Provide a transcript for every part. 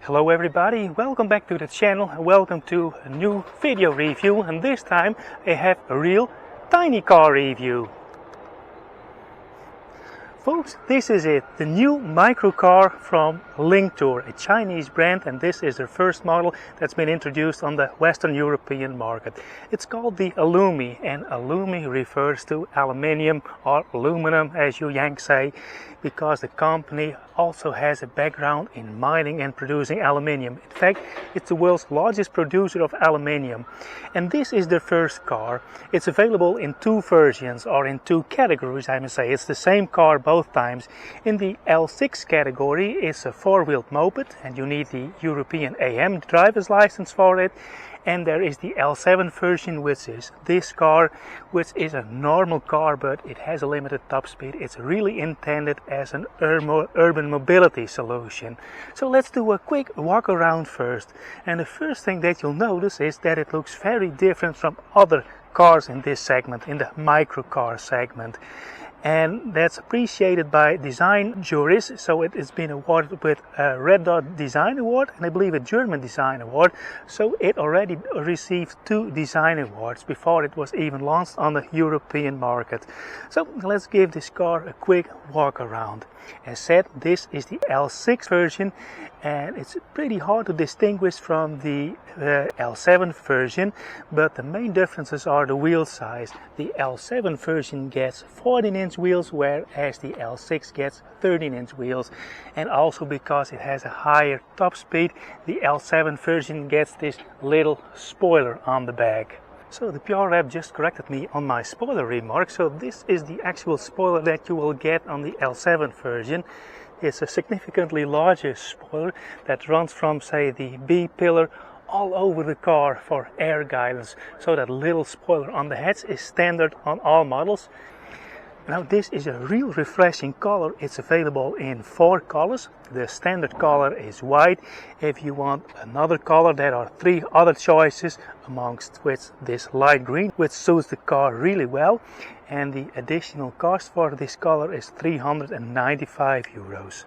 Hello everybody, welcome back to the channel and welcome to a new video review, and this time I have a real tiny car review. Folks, this is it, the new microcar from Linktour, a Chinese brand, and this is their first model that's been introduced on the Western European market. It's called the Alumi, and Alumi refers to aluminium or aluminum as you Yanks say, because the company also has a background in mining and producing aluminium. In fact, it's the world's largest producer of aluminium. And this is their first car. It's available in two versions, or in two categories I must say. It's the same car both times. In the L6 category, it's a four-wheeled moped, and you need the European AM driver's license for it. And there is the L7 version, which is this car, which is a normal car, but it has a limited top speed. It's really intended as an urban mobility solution. So let's do a quick walk around first. And the first thing that you'll notice is that it looks very different from other cars in this segment, in the microcar segment. And that's appreciated by design juries, so it has been awarded with a Red Dot Design Award and I believe a German Design Award. So it already received two design awards before it was even launched on the European market. So let's give this car a quick walk around. As said, this is the L6 version, and it's pretty hard to distinguish from the L7 version, but the main differences are the wheel size. The L7 version gets 14-inch wheels, whereas the L6 gets 13-inch wheels. And also because it has a higher top speed, the L7 version gets this little spoiler on the back. So the PR rep just corrected me on my spoiler remark. So this is the actual spoiler that you will get on the L7 version. It's a significantly larger spoiler that runs from, say, the B pillar all over the car for air guidance. So that little spoiler on the heads is standard on all models. Now this is a real refreshing color. It's available in 4 colors. The standard color is white. If you want another color, there are 3 other choices, amongst which this light green, which suits the car really well. And the additional cost for this color is €395.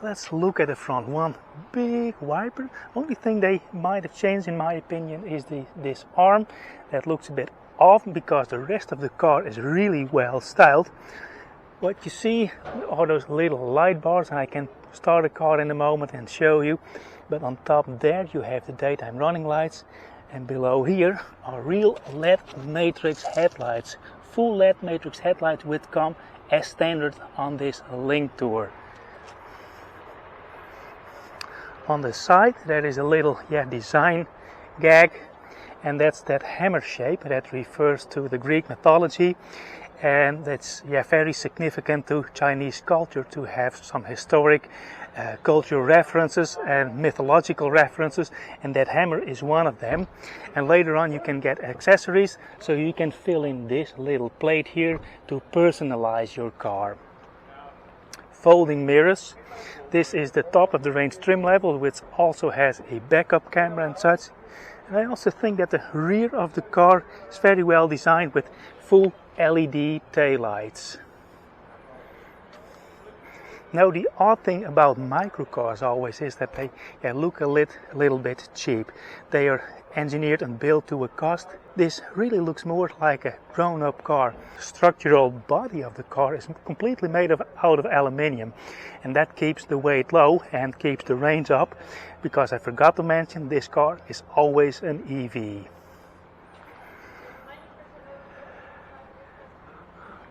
Let's look at the front. One big wiper. Only thing they might have changed in my opinion is this arm that looks a bit off, because the rest of the car is really well styled. What you see are those little light bars, and I can start the car in a moment and show you. But on top there you have the daytime running lights, and below here are real LED matrix headlights. Full LED matrix headlights which come as standard on this Linktour. On the side there is a little design gag, and that's that hammer shape that refers to the Greek mythology, and that's very significant to Chinese culture to have some historic cultural references and mythological references, and that hammer is one of them. And later on you can get accessories, so you can fill in this little plate here to personalize your car. Folding mirrors. This is the top of the range trim level, which also has a backup camera and such. And I also think that the rear of the car is very well designed with full LED taillights. Now the odd thing about microcars always is that they look a little bit cheap. They are engineered and built to a cost. This really looks more like a grown-up car. The structural body of the car is completely made out of aluminium, and that keeps the weight low and keeps the range up, because I forgot to mention this car is always an EV.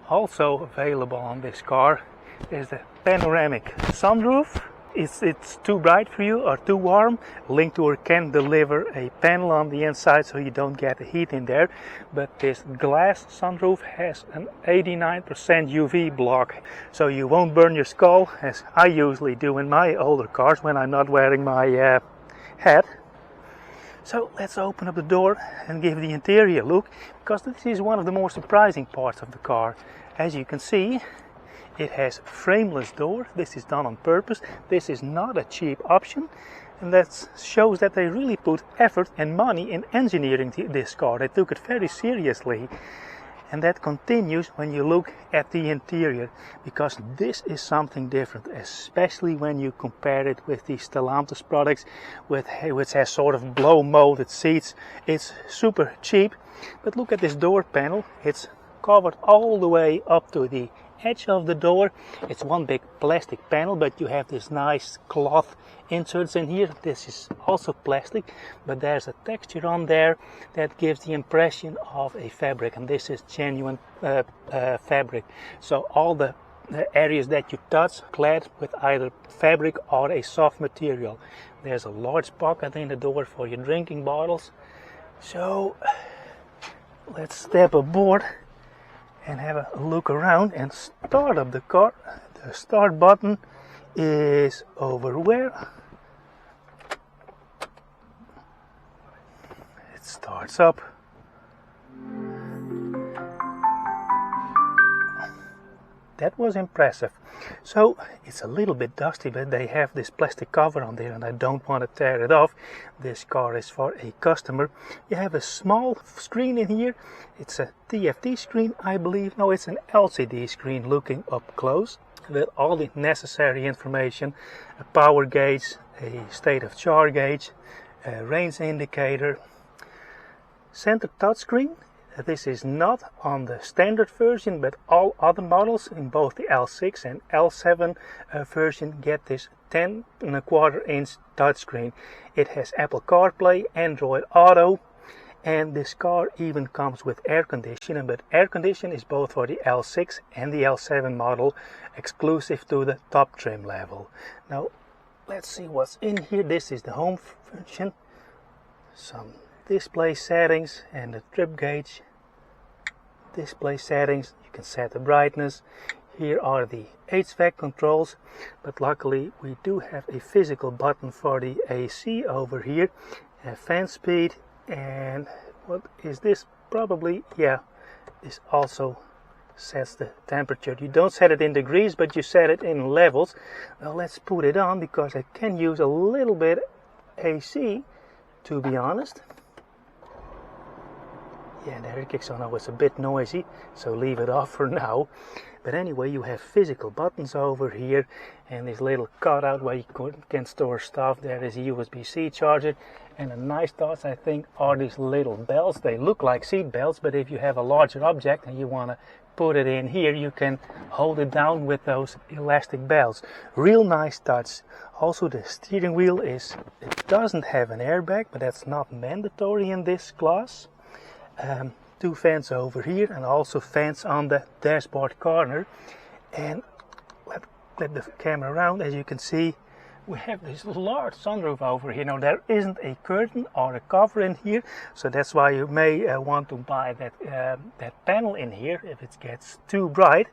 Also available on this car is the panoramic sunroof. It's too bright for you or too warm, Linktour can deliver a panel on the inside so you don't get the heat in there. But this glass sunroof has an 89% UV block, so you won't burn your skull, as I usually do in my older cars when I'm not wearing my hat. So let's open up the door and give the interior look, because this is one of the more surprising parts of the car. As you can see, it has frameless door. This is done on purpose. This is not a cheap option, and that shows that they really put effort and money in engineering this car. They took it very seriously. And that continues when you look at the interior, because this is something different, especially when you compare it with the Stellantis products which has sort of blow molded seats. It's super cheap, but look at this door panel. It's covered all the way up to the edge of the door. It's one big plastic panel, but you have this nice cloth inserts in here. This is also plastic, but there's a texture on there that gives the impression of a fabric, and this is genuine fabric. So all the areas that you touch clad with either fabric or a soft material. There's a large pocket in the door for your drinking bottles. So let's step aboard and have a look around and start up the car. The start button is over where? It starts up. That was impressive. So it's a little bit dusty, but they have this plastic cover on there and I don't want to tear it off. This car is for a customer. You have a small screen in here. It's a TFT screen, I believe. No, it's an LCD screen looking up close with all the necessary information. A power gauge, a state of charge gauge, a range indicator, center touchscreen. This is not on the standard version, but all other models in both the L6 and L7 version get this 10.25-inch touchscreen. It has Apple CarPlay, Android Auto, and this car even comes with air conditioning, but air conditioning is both for the L6 and the L7 model, exclusive to the top trim level. Now let's see what's in here. This is the home function. Some display settings and the trip gauge. Display settings, you can set the brightness. Here are the HVAC controls, but luckily we do have a physical button for the AC over here. Fan speed, and what is this? Probably, yeah, this also sets the temperature. You don't set it in degrees, but you set it in levels. Now let's put it on, because I can use a little bit AC, to be honest. Yeah, there it kicks on. Oh, it's a bit noisy, so leave it off for now. But anyway, you have physical buttons over here, and this little cutout where you can store stuff. There is a USB-C charger, and a nice touch, I think, are these little bells. They look like seat belts, but if you have a larger object and you want to put it in here, you can hold it down with those elastic bells. Real nice touch. Also, the steering wheel it doesn't have an airbag, but that's not mandatory in this class. Two fans over here, and also fans on the dashboard corner. And let's flip the camera around. As you can see, we have this large sunroof over here. Now there isn't a curtain or a cover in here, so that's why you may want to buy that panel in here if it gets too bright.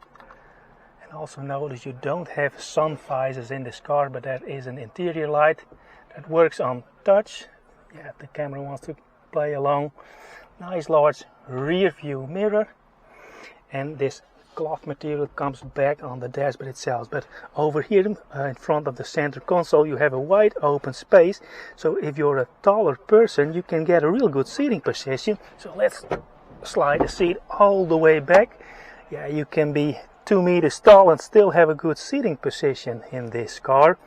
And also notice you don't have sun visors in this car, but there is an interior light that works on touch. Yeah, the camera wants to play along. Nice large rear view mirror, and this cloth material comes back on the dashboard itself. But over here in front of the center console, you have a wide open space, so if you're a taller person, you can get a real good seating position. So let's slide the seat all the way back. Yeah, you can be 2 meters tall and still have a good seating position in this car.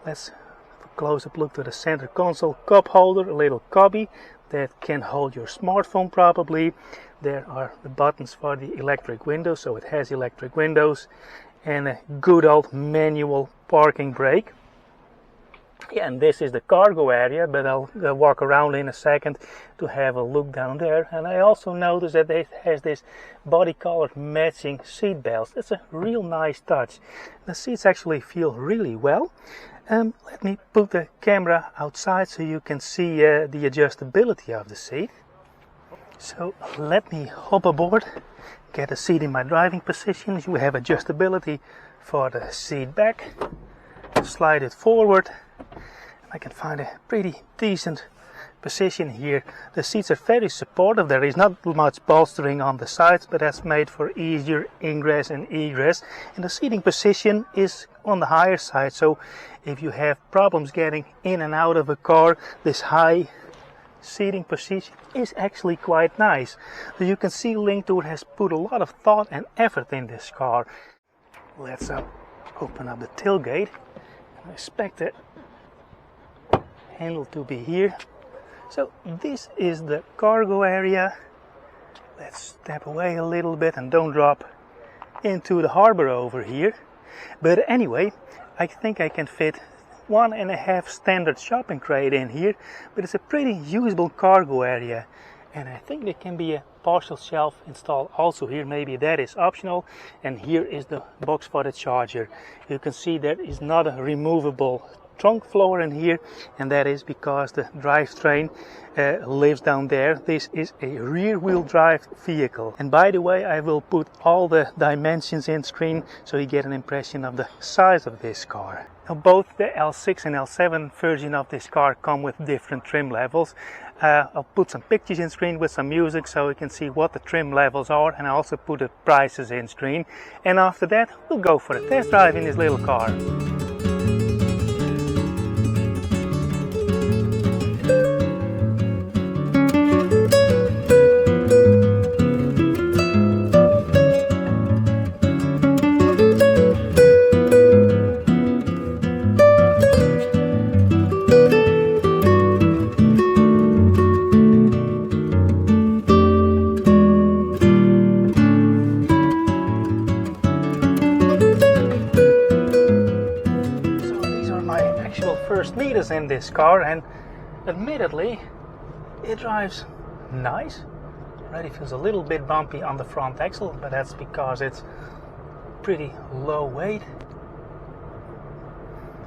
Let's have a close-up look to the center console. Cup holder, a little cubby that can hold your smartphone probably. There are the buttons for the electric windows, so it has electric windows, and a good old manual parking brake. Yeah, and this is the cargo area, but I'll walk around in a second to have a look down there. And I also noticed that it has this body color matching seat belts. It's a real nice touch. The seats actually feel really well. Let me put the camera outside so you can see the adjustability of the seat. So let me hop aboard, get a seat in my driving position. You have adjustability for the seat back. Slide it forward. I can find a pretty decent position here. The seats are very supportive. There is not much bolstering on the sides, but that's made for easier ingress and egress. And the seating position is on the higher side, so if you have problems getting in and out of a car, this high seating position is actually quite nice. So you can see Linktour has put a lot of thought and effort in this car. Let's open up the tailgate. I expect the handle to be here. So this is the cargo area. Let's step away a little bit and don't drop into the harbor over here. But anyway, I think I can fit 1.5 standard shopping crate in here, but it's a pretty usable cargo area. And I think there can be a partial shelf installed also here, maybe that is optional. And here is the box for the charger. You can see there is not a removable trunk floor in here, and that is because the drivetrain lives down there. This is a rear wheel drive vehicle. And by the way, I will put all the dimensions in screen so you get an impression of the size of this car. Now, both the L6 and L7 version of this car come with different trim levels. I'll put some pictures in screen with some music so you can see what the trim levels are, and I also put the prices in screen. And after that, we'll go for a test drive in this little car. First meters in this car, and admittedly it drives nice. Already feels a little bit bumpy on the front axle, but that's because it's pretty low weight.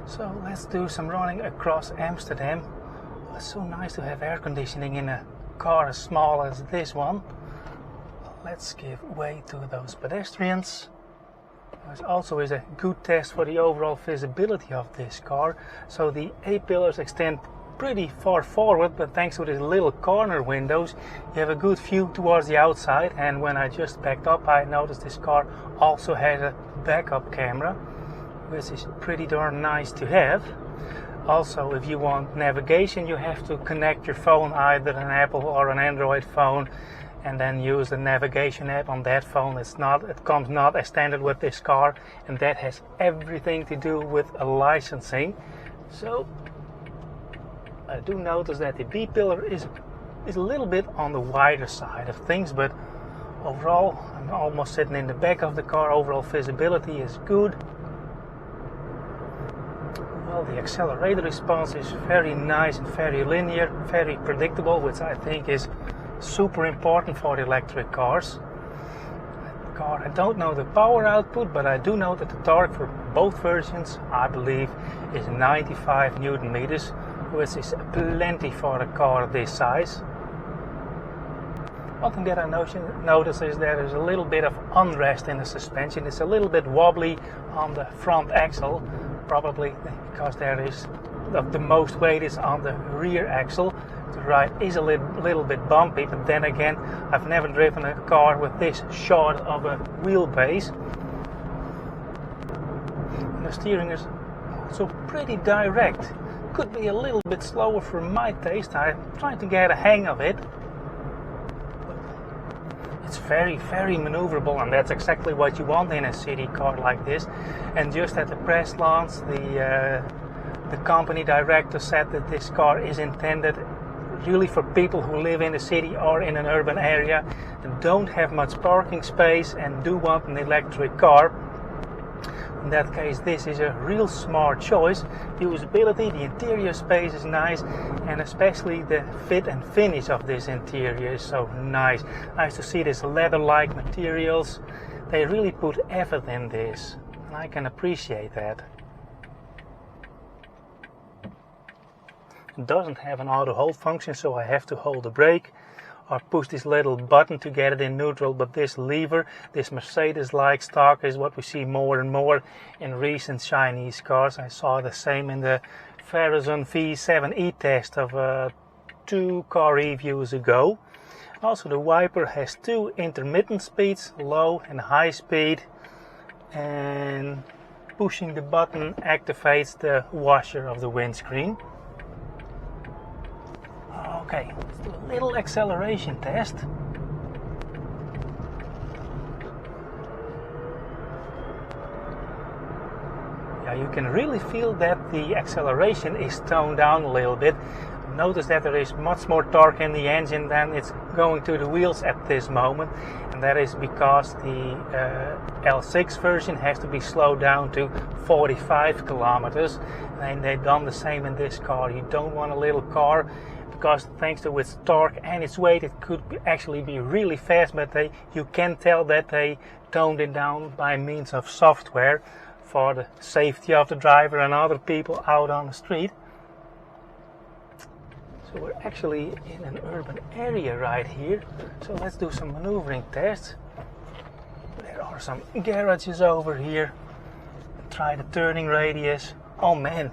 So let's do some running across Amsterdam. It's so nice to have air conditioning in a car as small as this one. Let's give way to those pedestrians. This also is a good test for the overall visibility of this car. So the A-pillars extend pretty far forward, but thanks to these little corner windows you have a good view towards the outside. And when I just backed up, I noticed this car also has a backup camera, which is pretty darn nice to have. Also, if you want navigation, you have to connect your phone, either an Apple or an Android phone, and then use the navigation app on that phone. It comes not as standard with this car, and that has everything to do with licensing. So I do notice that the B pillar is a little bit on the wider side of things, but overall I'm almost sitting in the back of the car. Overall visibility is good. Well, the accelerator response is very nice and very linear, very predictable, which I think is super important for the electric cars. I don't know the power output, but I do know that the torque for both versions, I believe, is 95 Newton meters, which is plenty for a car this size. One thing that I notice is there is a little bit of unrest in the suspension. It's a little bit wobbly on the front axle, probably because the most weight is on the rear axle. The right is a little bit bumpy, but then again, I've never driven a car with this short of a wheelbase. And the steering is also pretty direct. Could be a little bit slower for my taste. I'm trying to get a hang of it. It's very, very maneuverable, and that's exactly what you want in a city car like this. And just at the press launch, the company director said that this car is intended really for people who live in a city or in an urban area and don't have much parking space and do want an electric car. In that case, this is a real smart choice. Usability, the interior space is nice, and especially the fit and finish of this interior is so nice. Nice to see this leather-like materials. They really put effort in this, and I can appreciate that. It doesn't have an auto hold function, so I have to hold the brake or push this little button to get it in neutral. But this lever, this Mercedes-like stock, is what we see more and more in recent Chinese cars. I saw the same in the Verizon V7e test of 2 car reviews ago. Also, the wiper has 2 intermittent speeds, low and high speed, and pushing the button activates the washer of the windscreen. Okay, let's do a little acceleration test. Yeah, you can really feel that the acceleration is toned down a little bit. Notice that there is much more torque in the engine than it's going to the wheels at this moment, and that is because the L6 version has to be slowed down to 45 kilometers, and they've done the same in this car. You don't want a little car because thanks to its torque and its weight it could actually be really fast, but you can tell that they toned it down by means of software for the safety of the driver and other people out on the street. So we're actually in an urban area right here, so let's do some maneuvering tests. There are some garages over here. Try the turning radius. Oh man,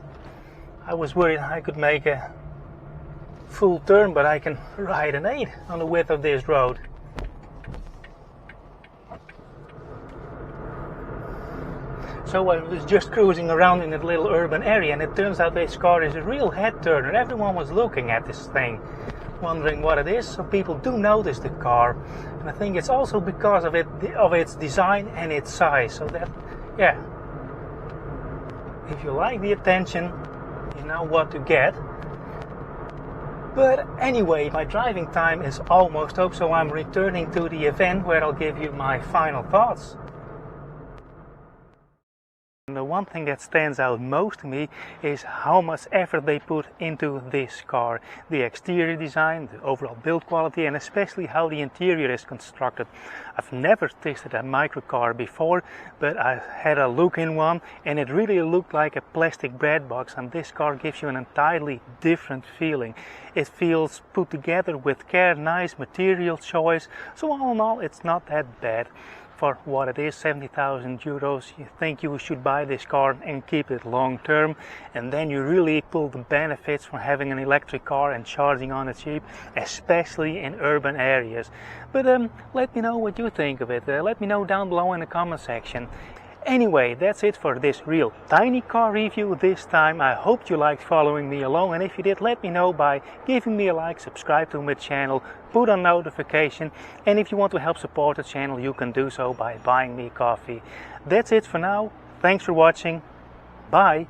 I was worried I could make a full turn, but I can ride an 8 on the width of this road. So I was just cruising around in that little urban area, and it turns out this car is a real head turner. Everyone was looking at this thing, wondering what it is, so people do notice the car. And I think it's also because of its design and its size. So that, yeah, if you like the attention, you know what to get. But anyway, my driving time is almost up, so I'm returning to the event where I'll give you my final thoughts. And the one thing that stands out most to me is how much effort they put into this car. The exterior design, the overall build quality, and especially how the interior is constructed. I've never tested a microcar before, but I had a look in one and it really looked like a plastic bread box, and this car gives you an entirely different feeling. It feels put together with care, nice material choice, so all in all it's not that bad. For what it is, 70,000 euros, you think you should buy this car and keep it long term, and then you really pull the benefits from having an electric car and charging on it cheap, especially in urban areas. But let me know what you think of it. Let me know down below in the comment section. Anyway, that's it for this real tiny car review this time. I hope you liked following me along, and if you did, let me know by giving me a like, subscribe to my channel, put on notification, and if you want to help support the channel, you can do so by buying me coffee. That's it for now. Thanks for watching. Bye.